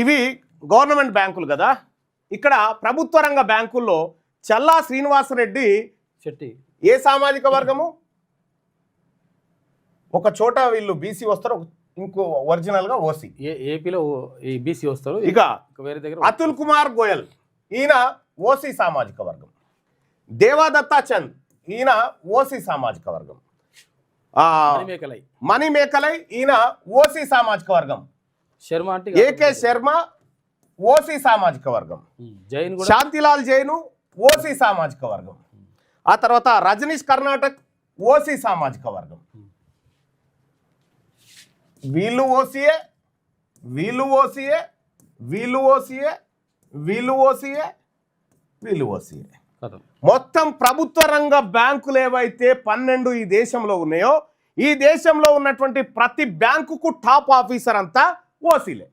ఇవి గవర్నమెంట్ బ్యాంకులు కదా. ఇక్కడ ప్రభుత్వ రంగ బ్యాంకుల్లో చల్లా శ్రీనివాసరెడ్డి శెట్టి ఏ సామాజిక వర్గము? ఒక చోట వీళ్ళు బీసీ వస్తారు, ఇంకో ఒరిజినల్ గా ఓసీ. ఏపీలో ఈ బీసీ వస్తారు. ఇక వేరే దగ్గర అతుల్ కుమార్ గోయల్ ఈయన ఓసీ సామాజిక వర్గం. దేవాదత్తా చంద్ ఈయన ఓసీ సామాజిక వర్గం. మణి మేకలై ఈయన ఓసీ సామాజిక వర్గం. శర్మ అంటే ఏకే శర్మ ఓసీ సామాజిక వర్గం. జైన్ శాంతిలాల్ జైను ఓసీ సామాజిక వర్గం. ఆ తర్వాత రజనీష్ కర్ణాటక్ ఓసీ సామాజిక వర్గం. వీళ్ళు ఓసీఏ, వీళ్ళు ఓసీఏ, వీళ్ళు ఓసీఏ, వీళ్ళు ఓసీఏ, వీళ్ళు ఓసీఏ. మొత్తం ప్రభుత్వ రంగ బ్యాంకులు ఏవైతే 12 ఈ దేశంలో ఉన్నాయో, ఈ దేశంలో ఉన్నటువంటి ప్రతి బ్యాంకుకు టాప్ ఆఫీసర్ అంతా ఓసీలే.